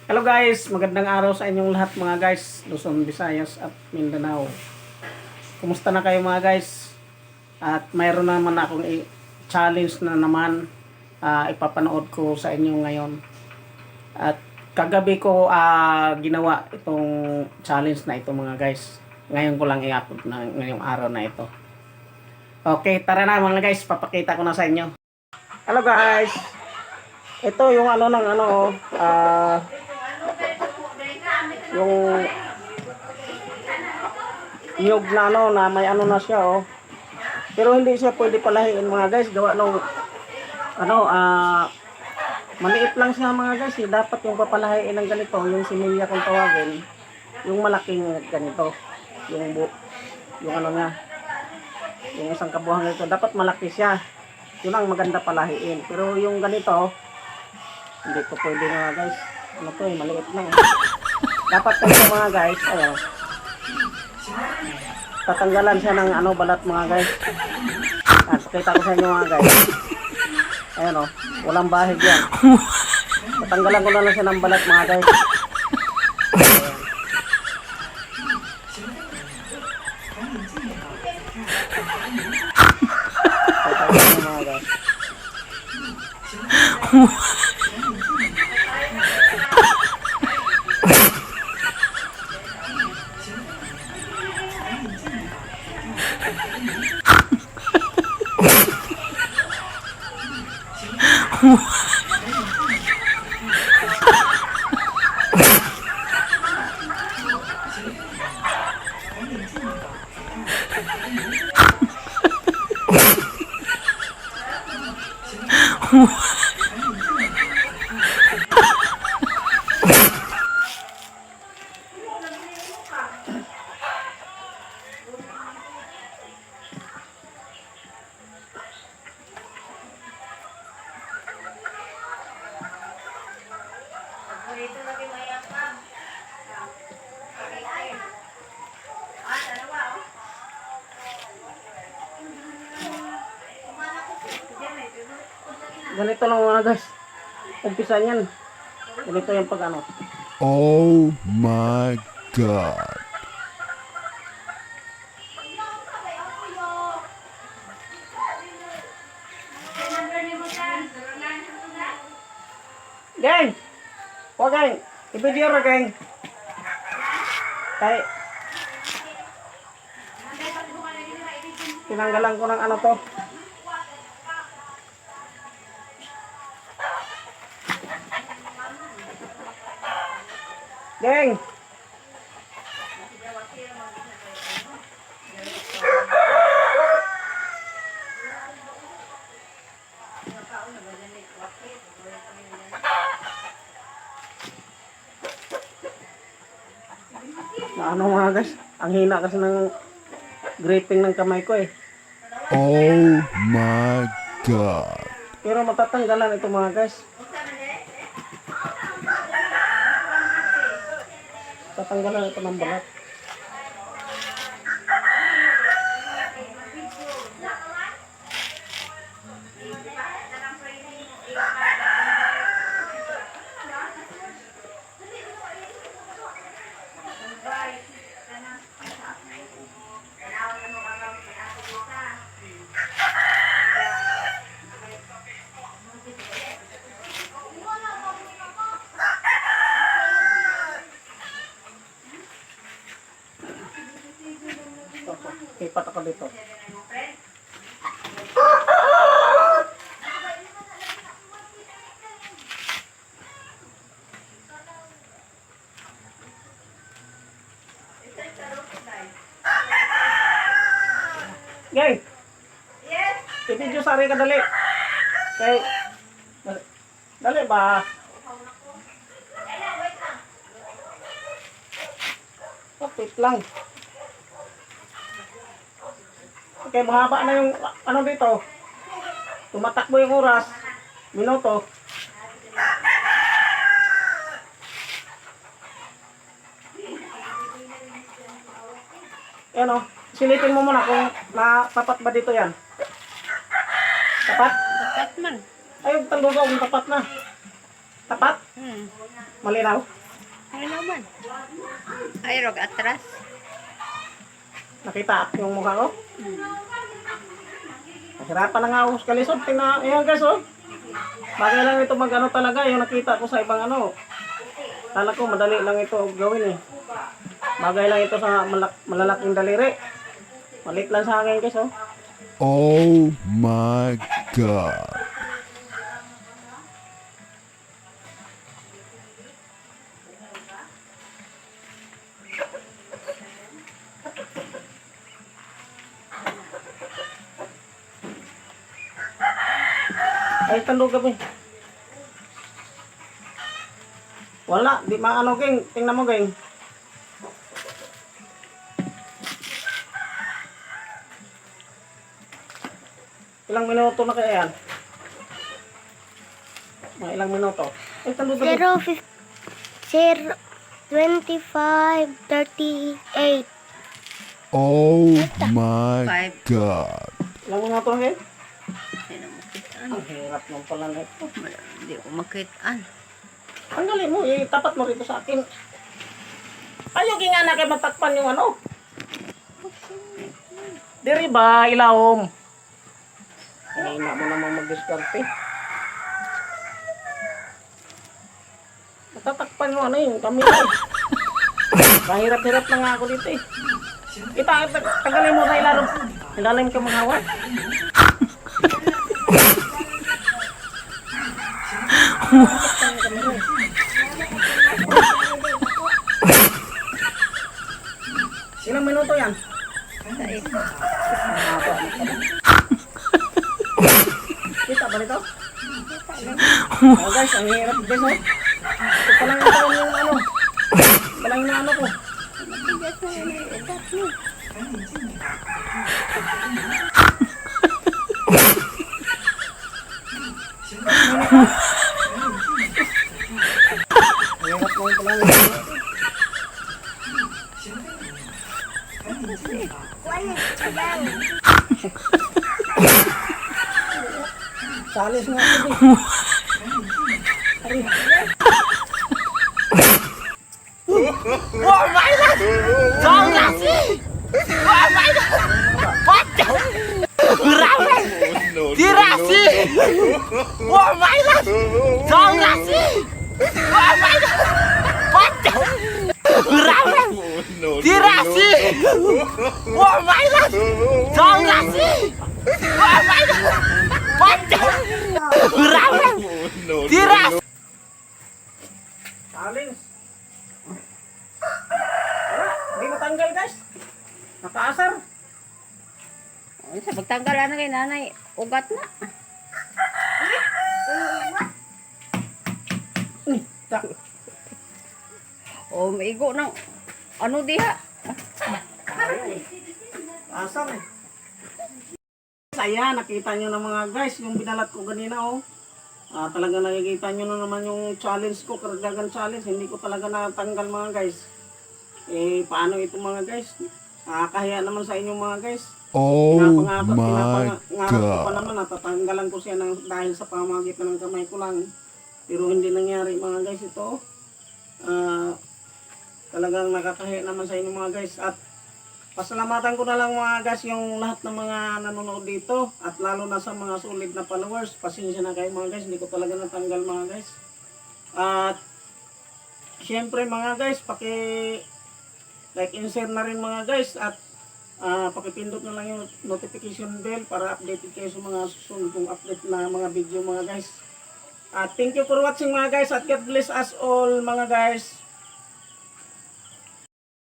Hello guys, magandang araw sa inyong lahat mga guys, Luzon, Visayas at Mindanao. Kumusta na kayo mga guys? At mayroon naman akong challenge na naman ipapanood ko sa inyo ngayon. At kagabi ko ginawa itong challenge na ito mga guys. Ngayon ko lang i-upload na ngayong araw na ito. Okay, tara na mga guys, papakita ko na sa inyo. Hello guys. Ito yung yung niyog na na may na siya pero hindi siya pwede palahiin mga guys, gawa nung maliit lang siya mga guys dapat yung papalahiin ng ganito, yung similya kung tawagin, yung malaking ganito, yung niya, yung isang kabuhang nito dapat malaki siya, yun ang maganda palahiin, pero yung ganito hindi ko pwede mga guys, maliit lang dapat ito mga guys, ayun, tatanggalan siya ng balat mga guys. Pakita ko sa inyo mga guys, ayun walang bahig yan, tatanggalan ko na lang siya ng balat mga guys. Pakita ko sa inyo mga guys. Ito lagi mayakap. Dalawa, Ganito lang mga guys, umpisa niyan, ganito yung pag Oh my God. Geng! O geng! I-video ra geng! Kay tinanggalan ko ng to. Geng! Mga guys, ang hina kasi ng gripping ng kamay ko Oh my God. pero matatanggalan ito mga guys, tatanggalan ito ng balat. Ipat ako dito. Gay! yes. I-video sari ka dali. Kay dali ba? Kapit lang. Okay, mahaba na yung dito. Tumatakbo yung oras. Minuto. Yan silipin mo muna kung tapat ba dito yan. Tapat? Tapat man. Ayun, talusog, tapat na. Tapat? Malinaw? Ano naman? Ay, rog atras. Nakita yung mukha ko? Nahirapan na nga ako sa kalisod. Tingnan, ayan guys, oh. Bagay lang ito mag-ano talaga, yung nakita ko sa ibang ano. Kala ko madali lang ito gawin eh. Bagay lang ito sa malalaking daliri. Malit lang sa akin guys, oh. Oh my God. Ay, tandog kami. Wala, di maano, geng. Tingnan mo, geng. Ilang minuto na kaya yan? Mga ilang minuto. Ay, tandog kami. 25, 38. Oh my God. Ilang minuto na kaya? Hindi na makitaan. Ang hirap nung pala na ito. Hindi ko makitaan. Tanggalin mo, itapat mo rito sa akin. Ayaw nga na kayo matakpan yung ano. Diri ba, ilawom? Ay, na mo naman mag-discarte. Matatakpan mo ano yung kamila. Kahirap-hirap na nga ako dito eh. Tagalin mo sa ilalim. Ilalim ka manghawak. Ilang minuto yan? Kita ba nito? Oh guys, ang hirap guys oh. Ito palang yung ano. Palang na ano ko. Hirap mo yung palang Salis nga ito eh. Ari. Oh my God! Saan nasi? Oh my God! What the? Grabe! Tirasi! Oh my God! Saan nasi? Oh my God! What the? Grabe! Tirasi! Oh my God! Saan nasi? Oh my God! What the? Grabe! Tirasi! Salins! Hindi matanggal guys. Nakaasar. Sa pagtanggal ano kay nanay, ugat na. O, maigo ng ano diha. Asar. Saya, nakita nyo na mga guys, yung binalat ko ganina oh. Talaga nakikita nyo na naman yung challenge ko, karagdagan challenge. Hindi ko talaga natanggal mga guys. Paano ito mga guys? Nakakahiya naman sa inyo mga guys. Oh Pinapangarap my ko pa God. naman, natatanggalan ko siya dahil sa pamamagitan ng kamay ko lang. Pero hindi nangyari mga guys ito. Talagang nakakahiya naman sa inyo mga guys. At pasalamatan ko na lang mga guys yung lahat ng mga nanonood dito. At lalo na sa mga solid na followers. Pasensya na kayo mga guys, hindi ko talaga natanggal mga guys. At syempre mga guys, like and share na rin mga guys. At pakipindot na lang yung notification bell para updated kayo sa mga susunod kong update na mga video mga guys. Thank you for watching mga guys at God bless us all mga guys.